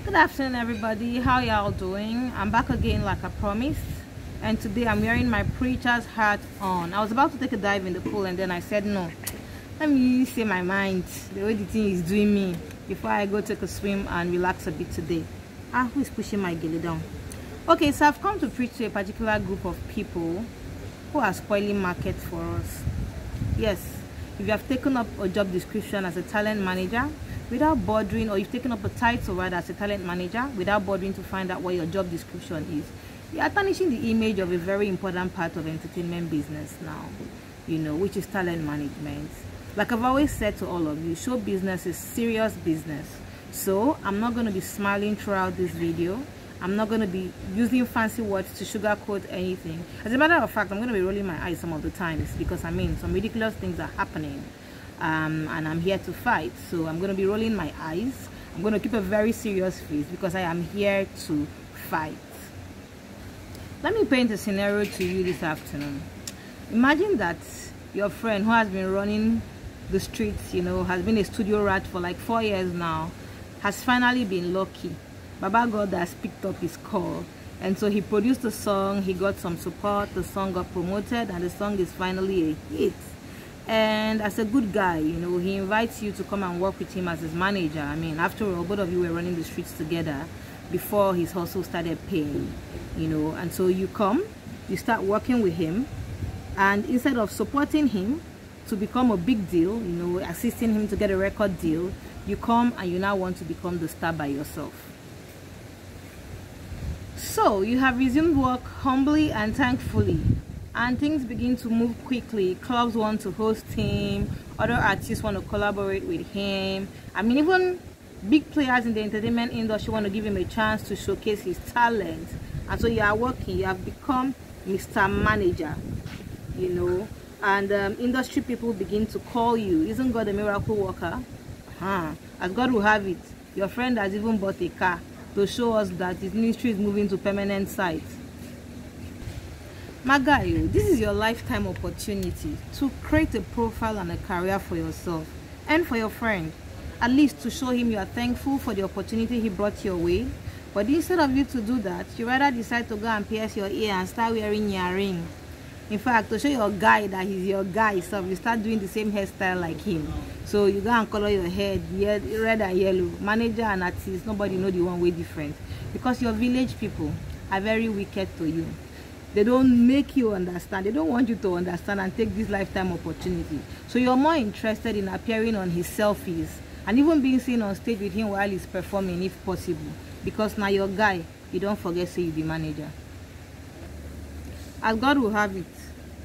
Good afternoon, everybody. How y'all doing? I'm back again like I promised, and today I'm wearing my preacher's hat on. I was about to take a dive in the pool, and then I said no, let me say my mind the way the thing is doing me before I go take a swim and relax a bit today. Who is pushing my gilly down? Okay, so I've come to preach to a particular group of people who are spoiling markets for us. Yes, if you have taken up a job description as a talent manager without bothering, or you've taken up a title rather as a talent manager without bothering to find out what your job description is, you are tarnishing the image of a very important part of entertainment business now, which is talent management. Like I've always said to all of you, show business is serious business. So I'm not going to be smiling throughout this video. I'm not going to be using fancy words to sugarcoat anything. As a matter of fact, I'm going to be rolling my eyes some of the times because some ridiculous things are happening. And I'm here to fight, so I'm going to be rolling my eyes. I'm going to keep a very serious face because I am here to fight. Let me paint a scenario to you this afternoon. Imagine that your friend who has been running the streets, has been a studio rat for like 4 years now, has finally been lucky. Baba God has picked up his call, and so he produced a song, he got some support, the song got promoted, and the song is finally a hit. And as a good guy, he invites you to come and work with him as his manager. I mean, after all, both of you were running the streets together before his hustle started paying, and so you come, you start working with him, and instead of supporting him to become a big deal, assisting him to get a record deal, you come and you now want to become the star by yourself. So you have resumed work humbly and thankfully, and things begin to move quickly. Clubs want to host him, other artists want to collaborate with him. I mean, even big players in the entertainment industry want to give him a chance to showcase his talent. And so you are working, you have become Mr. Manager, and industry people begin to call you. Isn't God a miracle worker? As God will have it, your friend has even bought a car to show us that his ministry is moving to permanent sites. My guy, this is your lifetime opportunity to create a profile and a career for yourself and for your friend, at least to show him you are thankful for the opportunity he brought your way. But instead of you to do that, you rather decide to go and pierce your ear and start wearing your ring. In fact, to show your guy that he's your guy, so you start doing the same hairstyle like him. So you go and color your hair red and yellow. Manager and artist, nobody know the one way different, because your village people are very wicked to you. They don't make you understand. They don't want you to understand and take this lifetime opportunity. So you're more interested in appearing on his selfies and even being seen on stage with him while he's performing, if possible. Because now your guy, you don't forget say you be manager. As God will have it,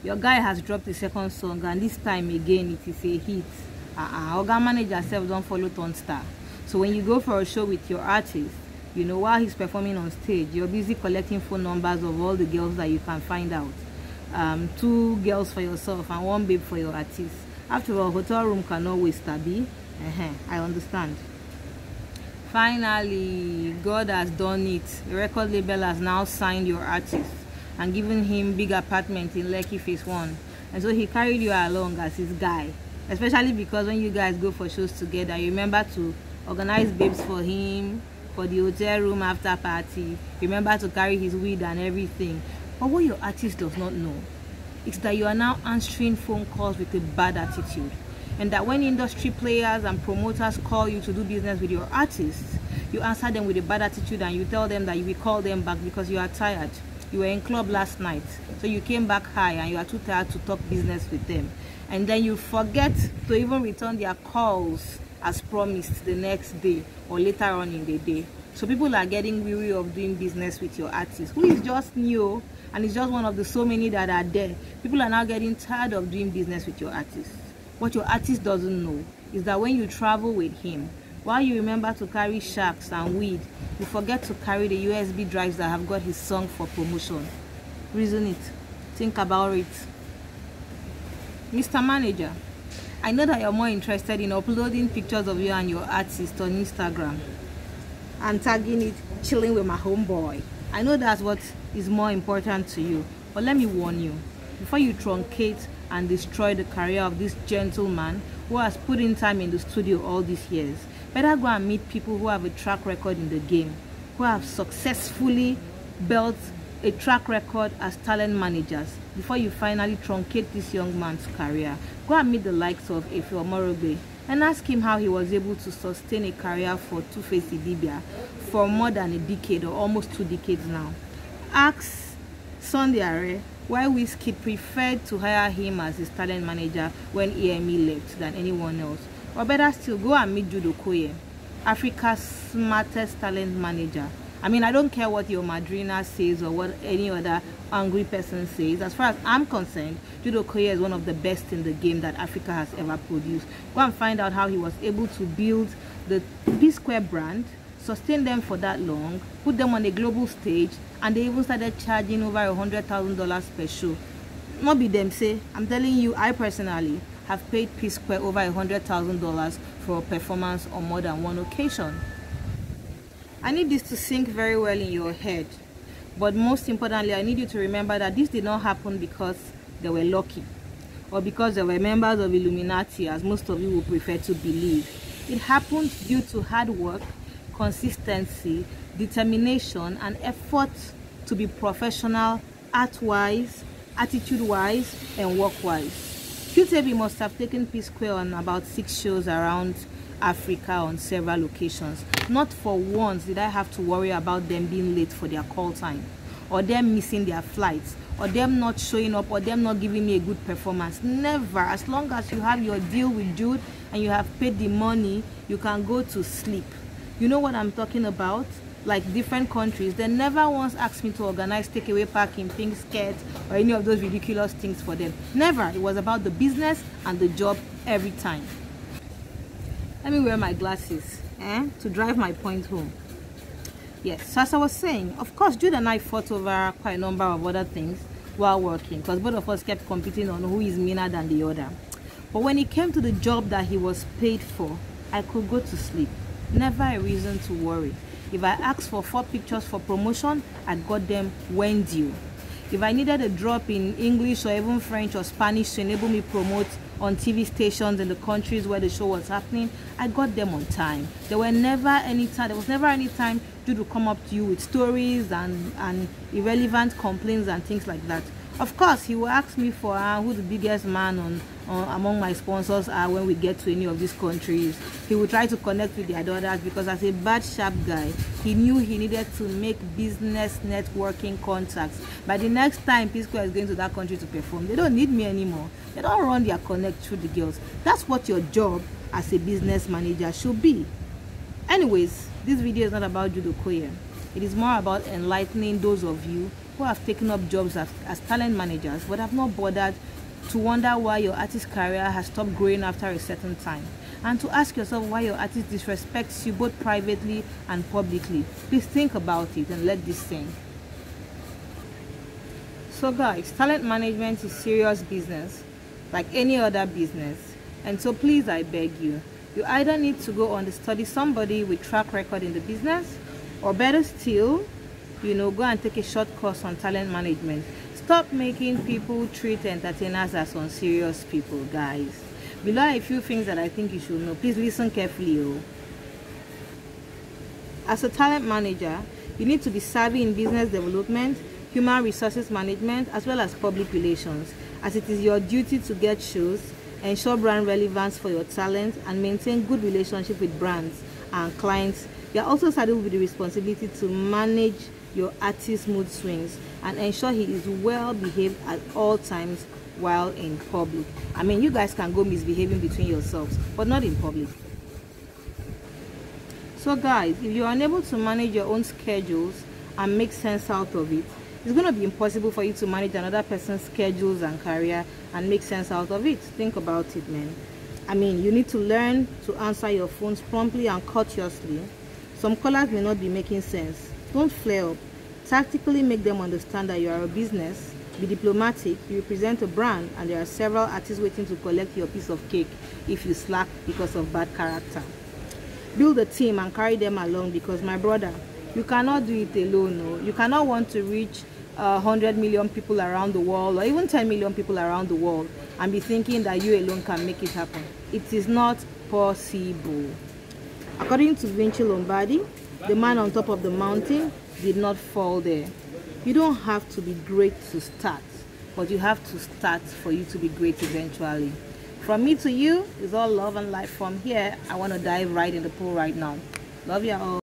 your guy has dropped the second song, and this time again it is a hit. Organ manager self don't follow Ton Star. So when you go for a show with your artist, while he's performing on stage, you're busy collecting phone numbers of all the girls that you can find out. 2 girls for yourself and 1 babe for your artist. After all, hotel room can always stabby. I understand. Finally, God has done it. The record label has now signed your artist and given him big apartment in Lekki Phase 1. And so he carried you along as his guy. Especially because when you guys go for shows together, you remember to organize babes for him, for the hotel room after party. Remember to carry his weed and everything. But what your artist does not know is that you are now answering phone calls with a bad attitude, and that when industry players and promoters call you to do business with your artists, you answer them with a bad attitude and you tell them that you will call them back because you are tired. You were in club last night, so you came back high and you are too tired to talk business with them, and then you forget to even return their calls as promised the next day or later on in the day. So people are getting weary of doing business with your artist, who is just new and is just one of the so many that are there. People are now getting tired of doing business with your artist. What your artist doesn't know is that when you travel with him, while you remember to carry sharks and weed, you forget to carry the USB drives that have got his song for promotion. Reason it. Think about it. Mr. Manager, I know that you're more interested in uploading pictures of you and your artist on Instagram and tagging it chilling with my homeboy. I know that's what is more important to you, but let me warn you, before you truncate and destroy the career of this gentleman who has put in time in the studio all these years, Better go and meet people who have a track record in the game, who have successfully built a track record as talent managers before you finally truncate this young man's career. Go and meet the likes of Efe Omorobe and ask him how he was able to sustain a career for Two-Face Idibia for more than a decade or almost 2 decades now. Ask Sunday Are why Wizkid preferred to hire him as his talent manager when EME left than anyone else. Or better still, go and meet Jude Okoye, Africa's smartest talent manager. I mean, I don't care what your madrina says or what any other angry person says. As far as I'm concerned, Jude Okoye is one of the best in the game that Africa has ever produced. Go and find out how he was able to build the P-Square brand, sustain them for that long, put them on a global stage, and they even started charging over $100,000 per show. Not be them say, I'm telling you, I personally have paid P-Square over $100,000 for a performance on more than one occasion. I need this to sink very well in your head, but most importantly, I need you to remember that this did not happen because they were lucky or because they were members of Illuminati, as most of you would prefer to believe. It happened due to hard work, consistency, determination, and effort to be professional, art-wise, attitude-wise, and work-wise. QTB must have taken P-Square on about 6 shows around Africa on several occasions. Not for once did I have to worry about them being late for their call time, or them missing their flights, or them not showing up, or them not giving me a good performance. Never. As long as you have your deal with Jude and you have paid the money, you can go to sleep. You know what I'm talking about? Like different countries, they never once asked me to organize takeaway parking, pink skirts, or any of those ridiculous things for them. Never. It was about the business and the job every time. Let me wear my glasses to drive my point home. Yes, so as I was saying, of course, Jude and I fought over quite a number of other things while working, because both of us kept competing on who is meaner than the other. But when it came to the job that he was paid for, I could go to sleep. Never a reason to worry. If I asked for 4 pictures for promotion, I got them when due. If I needed a drop in English or even French or Spanish to enable me promote on TV stations in the countries where the show was happening, I got them on time. There was never any time Jude would come up to you with stories and irrelevant complaints and things like that. Of course, he will ask me for who the biggest man among my sponsors are when we get to any of these countries. He will try to connect with their daughters, because as a bad sharp guy, he knew he needed to make business networking contacts. By the next time P-Square is going to that country to perform, they don't need me anymore. They don't run their connect through the girls. That's what your job as a business manager should be. Anyways, this video is not about Jude Okoye. It is more about enlightening those of you who have taken up jobs as talent managers but have not bothered to wonder why your artist career has stopped growing after a certain time, and to ask yourself why your artist disrespects you both privately and publicly. Please think about it and let this sink. So guys, talent management is serious business like any other business, and so please, I beg you, you either need to go on to study somebody with track record in the business, or better still, go and take a short course on talent management. Stop making people treat entertainers as unserious people, guys. Below are a few things that I think you should know. Please listen carefully. As a talent manager, you need to be savvy in business development, human resources management, as well as public relations, as it is your duty to get shows, ensure brand relevance for your talent, and maintain good relationship with brands and clients. You are also saddled with the responsibility to manage your artist's mood swings and ensure he is well behaved at all times while in public. I mean, you guys can go misbehaving between yourselves, but not in public. So guys, if you're unable to manage your own schedules and make sense out of it, it's going to be impossible for you to manage another person's schedules and career and make sense out of it. Think about it, man. I mean, you need to learn to answer your phones promptly and courteously. Some callers may not be making sense. Don't flare up. Tactically make them understand that you are a business. Be diplomatic. You represent a brand, and there are several artists waiting to collect your piece of cake if you slack because of bad character. Build a team and carry them along, because my brother, you cannot do it alone. No? You cannot want to reach 100 million people around the world, or even 10 million people around the world, and be thinking that you alone can make it happen. It is not possible. According to Vinci Lombardi, the man on top of the mountain did not fall there. You don't have to be great to start, but you have to start for you to be great eventually. From me to you is all love and life. From here, I want to dive right in the pool right now. Love you all.